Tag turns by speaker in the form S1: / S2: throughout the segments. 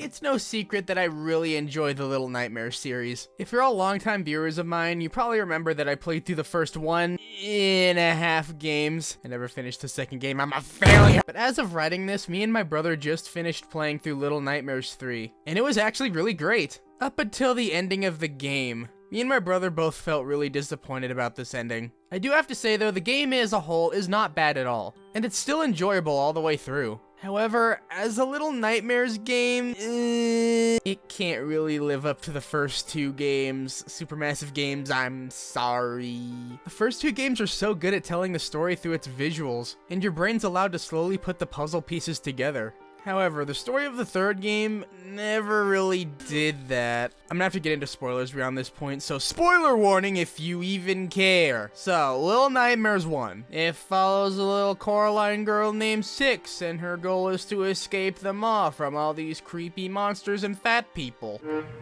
S1: It's no secret that I really enjoy the Little Nightmares series. If you're all longtime viewers of mine, you probably remember that I played through the first 1.5 games. I never finished the second game, I'm a failure! But as of writing this, me and my brother just finished playing through Little Nightmares 3, and it was actually really great. Up until the ending of the game. Me and my brother both felt really disappointed about this ending. I do have to say though, the game as a whole is not bad at all, and it's still enjoyable all the way through. However, as a Little Nightmares game, it can't really live up to the first 2 games. Supermassive games, I'm sorry. The first 2 games are so good at telling the story through its visuals, and your brain's allowed to slowly put the puzzle pieces together. However, the story of the 3rd game never really did that. I'm gonna have to get into spoilers beyond this point, so spoiler warning if you even care. So, Little Nightmares 1. It follows a little Coraline girl named Six, and her goal is to escape the maw from all these creepy monsters and fat people.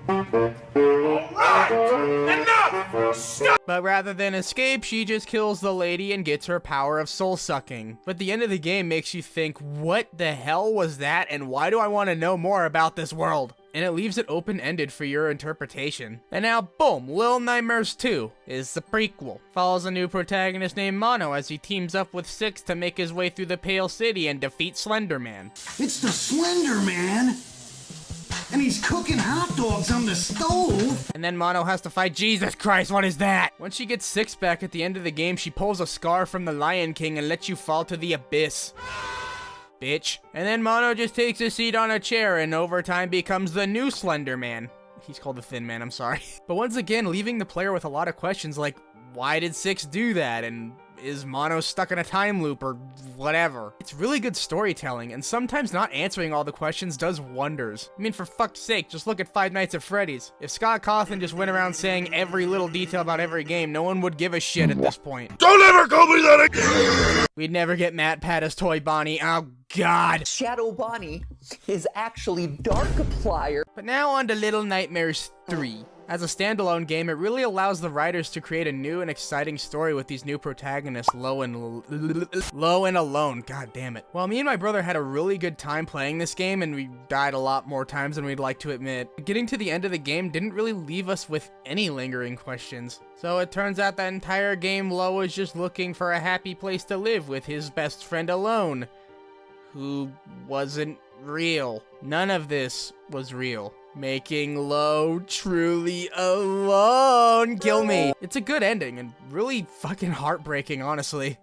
S1: Alright! Enough! Stop! But rather than escape, she just kills the lady and gets her power of soul sucking. But the end of the game makes you think, what the hell was that, and why do I want to know more about this world? And it leaves it open-ended for your interpretation. And now, boom, Little Nightmares 2 is the prequel. Follows a new protagonist named Mono as he teams up with Six to make his way through the Pale City and defeat Slender Man.
S2: It's the Slender Man! And he's cooking hot dogs on the stove!
S1: And then Mono has to fight Jesus Christ, what is that? Once she gets Six back at the end of the game, she pulls a scar from the Lion King and lets you fall to the abyss. Bitch. And then Mono just takes a seat on a chair and over time becomes the new Slender Man. He's called the Thin Man, I'm sorry. But once again, leaving the player with a lot of questions like, why did Six do that? And is Mono stuck in a time loop or whatever? It's really good storytelling, and sometimes not answering all the questions does wonders. I mean, for fuck's sake, just look at Five Nights at Freddy's. If Scott Cawthon just went around saying every little detail about every game, no one would give a shit at this point.
S3: Don't ever call me that again!
S1: We'd never get Matt Pat as Toy Bonnie, oh god.
S4: Shadow Bonnie is actually Darkiplier.
S1: But now on to Little Nightmares 3. As a standalone game, it really allows the writers to create a new and exciting story with these new protagonists, Low and Alone, god damn it. While me and my brother had a really good time playing this game, and we died a lot more times than we'd like to admit, getting to the end of the game didn't really leave us with any lingering questions. So it turns out that entire game, Low was just looking for a happy place to live with his best friend Alone, who wasn't real. None of this was real. Making Low truly alone. Kill me. It's a good ending and really fucking heartbreaking, honestly.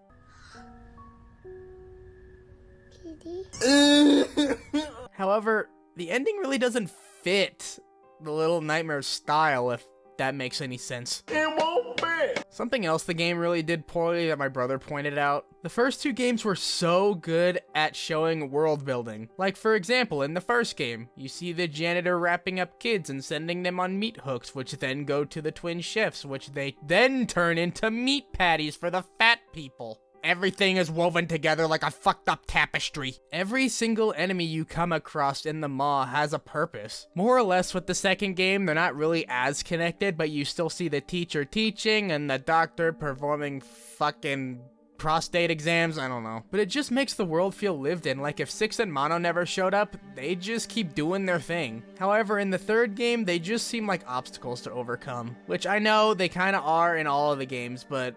S1: However, the ending really doesn't fit the Little Nightmares style, if that makes any sense.
S3: It won't fit!
S1: Something else the game really did poorly that my brother pointed out. The first 2 games were so good at showing world building. Like for example, in the first game, you see the janitor wrapping up kids and sending them on meat hooks, which then go to the twin chefs, which they then turn into meat patties for the fat people. Everything is woven together like a fucked up tapestry. Every single enemy you come across in the maw has a purpose. More or less with the second game, they're not really as connected, but you still see the teacher teaching and the doctor performing fucking prostate exams, I don't know. But it just makes the world feel lived in, like if Six and Mono never showed up, they just keep doing their thing. However, in the 3rd game, they just seem like obstacles to overcome, which I know they kinda are in all of the games, but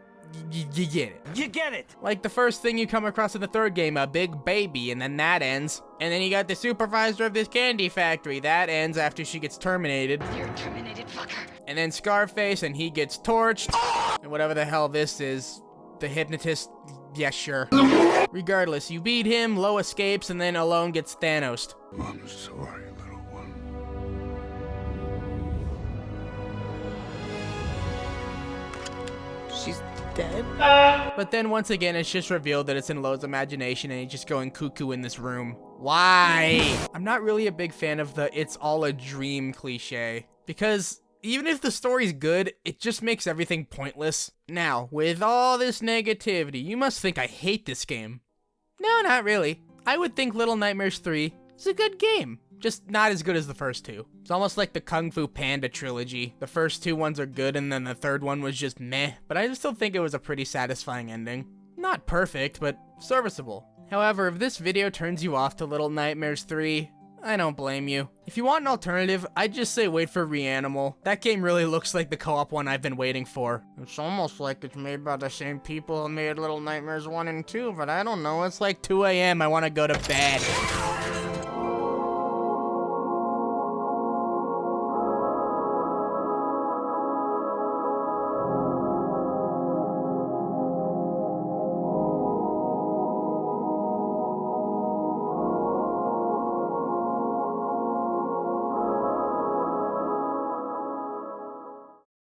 S1: you get it.
S3: You get it!
S1: Like the first thing you come across in the 3rd game, a big baby, and then that ends. And then you got the supervisor of this candy factory. That ends after she gets terminated.
S5: You're terminated, fucker.
S1: And then Scarface, and he gets torched. And whatever the hell this is, the hypnotist, yeah, sure. Regardless, you beat him, Low escapes, and then Alone gets Thanos'd.
S3: I'm sorry, little one.
S4: She's dead?
S1: But then once again, it's just revealed that it's in Low's imagination and he's just going cuckoo in this room. Why? I'm not really a big fan of the "it's all a dream" cliche, because even if the story's good, it just makes everything pointless. Now, with all this negativity, you must think I hate this game. No, not really. I would think Little Nightmares 3 is a good game. Just not as good as the first 2. It's almost like the Kung Fu Panda trilogy. The first 2 ones are good and then the 3rd one was just meh, but I still think it was a pretty satisfying ending. Not perfect, but serviceable. However, if this video turns you off to Little Nightmares 3, I don't blame you. If you want an alternative, I'd just say wait for Reanimal. That game really looks like the co-op one I've been waiting for. It's almost like it's made by the same people who made Little Nightmares 1 and 2, but I don't know. It's like 2 a.m. I want to go to bed.